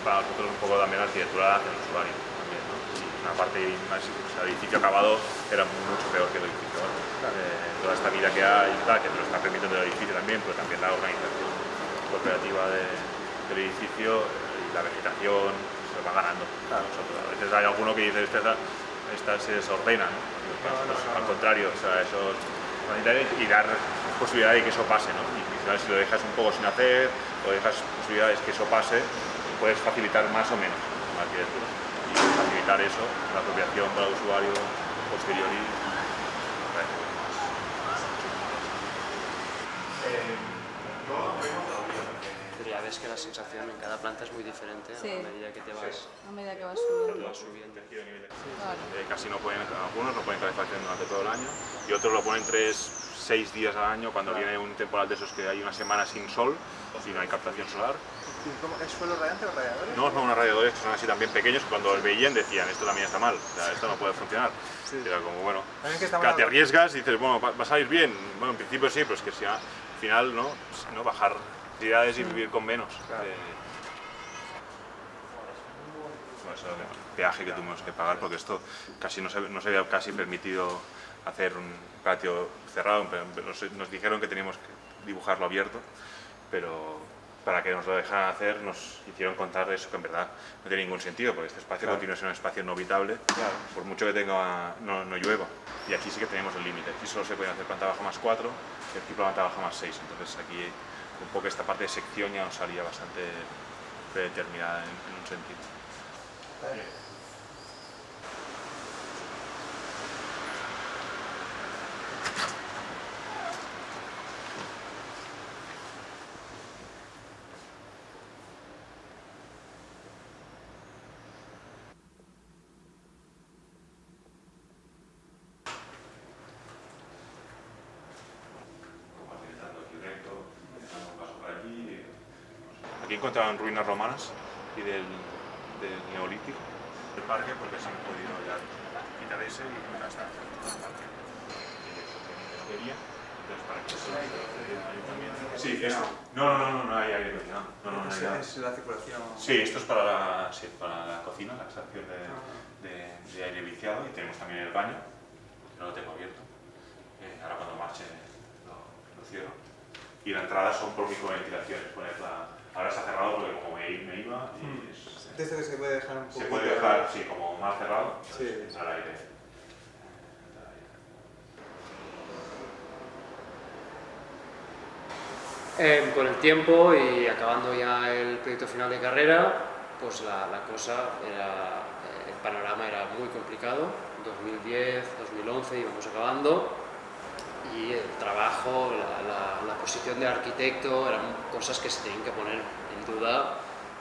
para nosotros un poco también la arquitectura del usuario. También, ¿no? Y una parte más, o sea, el edificio acabado era mucho peor que el edificio. Toda esta vida que hay, que te lo está permitiendo el edificio también, pero también la organización cooperativa del edificio y la vegetación se lo va ganando. Nosotros, a veces hay alguno que dice esta se desordena, ¿no? Al contrario, o sea, eso y dar posibilidad de que eso pase, ¿no? Y si lo dejas un poco sin hacer o dejas posibilidades que eso pase, puedes facilitar más o menos la arquitectura y facilitar eso, la apropiación para el usuario posteriori. Pero ya ves que la sensación en cada planta es muy diferente, ¿no? Sí. A medida que te vas, A medida que vas subiendo. Vale. Casi no pueden, algunos no ponen calefacción durante todo el año y otros lo ponen 6 días al año cuando viene un temporal de esos que hay una semana sin sol y no hay captación solar. ¿Es suelo radiante o radiadores? No, son unos radiadores que son así también pequeños que cuando los veían decían esto también está mal, o sea, esto no puede funcionar. Sí. Era como, bueno, que te arriesgas y dices, bueno, va a salir bien. Bueno, en principio sí, pero es que si al final no, bajar actividades y vivir con menos. Claro. Bueno, eso es el peaje que tuvimos que pagar porque esto casi no se había casi permitido hacer un patio cerrado. Nos dijeron que teníamos que dibujarlo abierto, pero para que nos lo dejaran hacer nos hicieron contar de eso que en verdad no tiene ningún sentido porque este espacio continúa siendo un espacio no habitable, por mucho que no llueva. Y aquí sí que tenemos el límite, aquí solo se puede hacer planta baja más 4 y aquí planta baja más 6, entonces aquí un poco esta parte de sección ya nos salía bastante predeterminada en un sentido. Aquí encontraban ruinas romanas y del neolítico del parque porque se han podido ya quitar ese y ya está. Sí, esto. No hay aire acondicionado. Es la circulación. Sí, esto es para la cocina, la extracción de aire viciado y tenemos también el baño, que no lo tengo abierto. Ahora cuando marche lo cierro. Y la entrada son por microventilaciones, ahora está cerrado porque como me iba y De esto que se puede dejar un poco. se puede dejar, sí, como más cerrado, Sí. al aire. con el tiempo y acabando ya el proyecto final de carrera, pues la cosa era, el panorama era muy complicado. 2010, 2011 íbamos acabando y el trabajo, la posición de arquitecto eran cosas que se tenían que poner en duda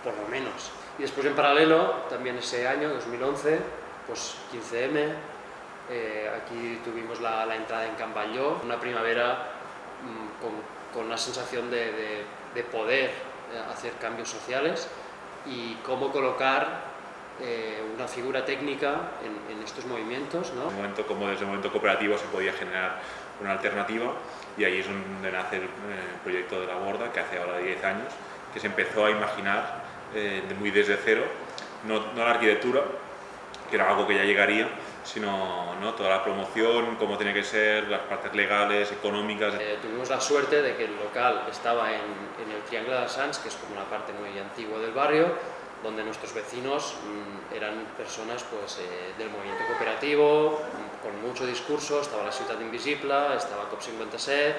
por lo menos. Y después en paralelo, también ese año, 2011, pues 15M, aquí tuvimos la entrada en Can Batlló, una primavera con una sensación de poder hacer cambios sociales y cómo colocar una figura técnica en estos movimientos, ¿no? Como desde el momento cooperativo se podía generar una alternativa y ahí es donde nace el proyecto de La Borda, que hace ahora 10 años, que se empezó a imaginar muy desde cero, no la arquitectura, que era algo que ya llegaría, sino toda la promoción, cómo tiene que ser, las partes legales, económicas. Tuvimos la suerte de que el local estaba en el Triangle de Sants, que es como una parte muy antigua del barrio, donde nuestros vecinos eran personas pues, del movimiento cooperativo, con mucho discurso. Estaba la Ciutat Invisible, estaba COP57.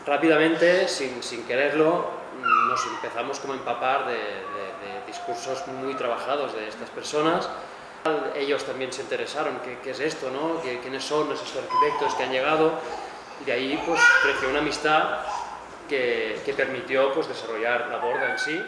Rápidamente, sin quererlo, nos empezamos como a empapar de discursos muy trabajados de estas personas. Ellos también se interesaron, ¿qué es esto, no? ¿Quiénes son esos arquitectos que han llegado? Y de ahí pues, creció una amistad que permitió pues, desarrollar La Borda en sí.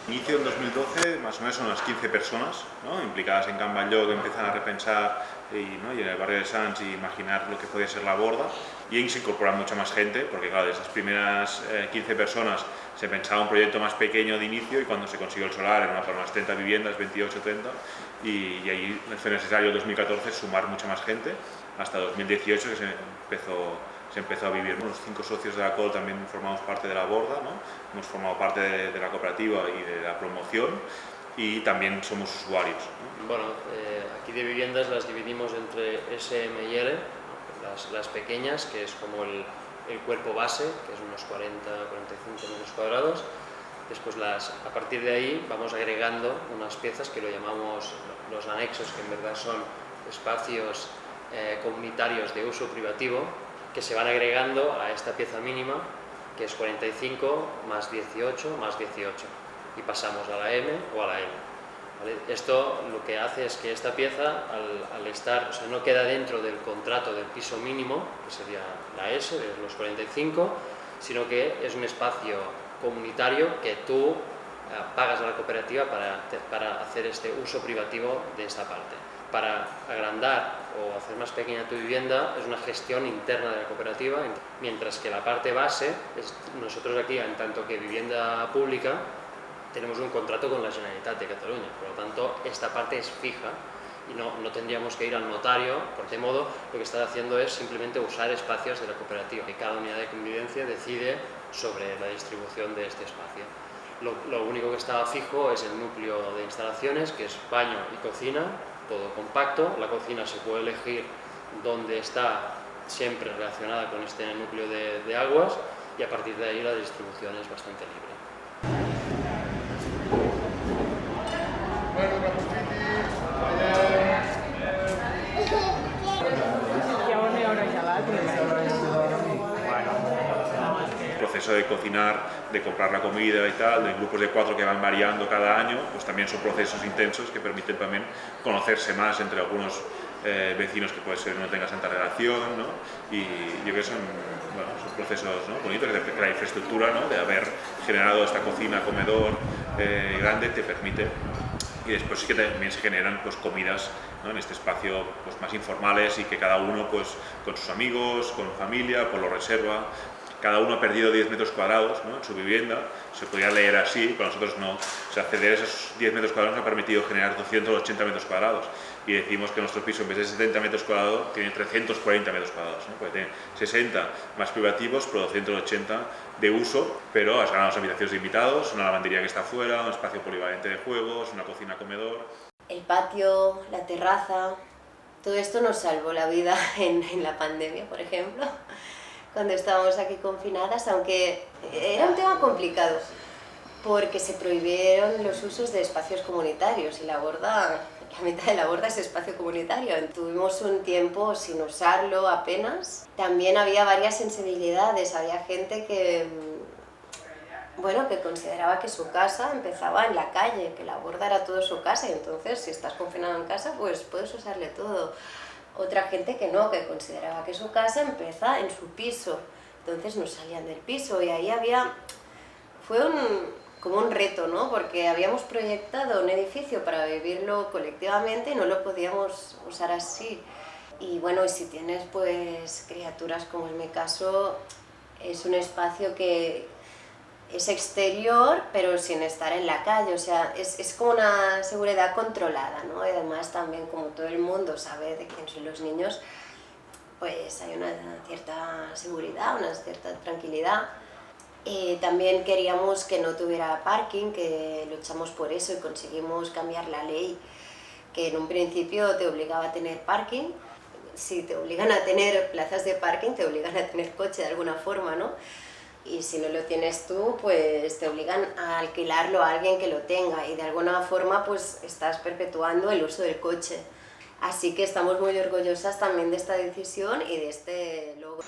Inicio en 2012, más o menos son unas 15 personas, ¿no? Implicadas en Can Batlló, que empiezan a repensar y en el barrio de Sants y imaginar lo que puede ser La Borda. Y ahí se incorpora mucha más gente, porque claro, de esas primeras 15 personas se pensaba un proyecto más pequeño de inicio y cuando se consiguió el solar eran para unas 30 viviendas, 28, 30, y ahí fue necesario en 2014 sumar mucha más gente, hasta 2018 que se empezó a vivir. Los 5 socios de la COL también formamos parte de la borda, ¿no? Hemos formado parte de la cooperativa y de la promoción y también somos usuarios, ¿no? Bueno, aquí de viviendas las dividimos entre S, M y L, las pequeñas, que es como el cuerpo base, que es unos 40-45 metros cuadrados. Después a partir de ahí vamos agregando unas piezas que lo llamamos los anexos, que en verdad son espacios comunitarios de uso privativo, que se van agregando a esta pieza mínima, que es 45 más 18 más 18, y pasamos a la M o a la L. ¿Vale? Esto lo que hace es que esta pieza, al estar, o sea, no queda dentro del contrato del piso mínimo, que sería la S, de los 45, sino que es un espacio comunitario que tú pagas a la cooperativa para hacer este uso privativo de esta parte. Para agrandar o hacer más pequeña tu vivienda es una gestión interna de la cooperativa, mientras que la parte base, nosotros aquí, en tanto que vivienda pública, tenemos un contrato con la Generalitat de Cataluña, por lo tanto esta parte es fija y no tendríamos que ir al notario. Por este modo lo que está haciendo es simplemente usar espacios de la cooperativa y cada unidad de convivencia decide sobre la distribución de este espacio. Lo único que está fijo es el núcleo de instalaciones, que es baño y cocina, todo compacto. La cocina se puede elegir dónde está, siempre relacionada con este núcleo de aguas, y a partir de ahí la distribución es bastante libre. El proceso de cocinar, de comprar la comida y tal, de grupos de 4 que van variando cada año, pues también son procesos intensos que permiten también conocerse más entre algunos vecinos que puede ser no tengas tanta relación, ¿no? Y yo creo que son procesos, ¿no?, bonitos, que la infraestructura, ¿no?, de haber generado esta cocina, comedor grande, te permite. Y después sí que también se generan pues comidas, ¿no?, en este espacio pues más informales, y que cada uno pues con sus amigos, con familia, pues lo reserva. Cada uno ha perdido 10 metros cuadrados, ¿no?, en su vivienda. Se podría leer así, para nosotros no. O sea, acceder a esos 10 metros cuadrados nos ha permitido generar 280 metros cuadrados. Y decimos que nuestro piso, en vez de 70 metros cuadrados, tiene 340 metros cuadrados, ¿no? Puede tener 60 más privativos, pero 280 de uso, pero has ganado las habitaciones de invitados, una lavandería que está afuera, un espacio polivalente de juegos, una cocina-comedor. El patio, la terraza, todo esto nos salvó la vida en la pandemia, por ejemplo, cuando estábamos aquí confinadas, aunque era un tema complicado, porque se prohibieron los usos de espacios comunitarios y la mitad de la borda es espacio comunitario. Tuvimos un tiempo sin usarlo apenas. También había varias sensibilidades, había gente que consideraba que su casa empezaba en la calle, que la borda era todo su casa, y entonces si estás confinado en casa pues puedes usarle todo. Otra gente que no, que consideraba que su casa empieza en su piso, entonces no salían del piso, y ahí fue como un reto, ¿no? Porque habíamos proyectado un edificio para vivirlo colectivamente y no lo podíamos usar así. Y bueno, y si tienes pues criaturas, como en mi caso, es un espacio que es exterior pero sin estar en la calle, o sea, es como una seguridad controlada, ¿no? Y además también, como todo el mundo sabe de quién son los niños, pues hay una cierta seguridad, una cierta tranquilidad. También queríamos que no tuviera parking, que luchamos por eso y conseguimos cambiar la ley, que en un principio te obligaba a tener parking. Si te obligan a tener plazas de parking, te obligan a tener coche de alguna forma, ¿no? Y si no lo tienes tú, pues te obligan a alquilarlo a alguien que lo tenga, y de alguna forma pues estás perpetuando el uso del coche. Así que estamos muy orgullosas también de esta decisión y de este logo.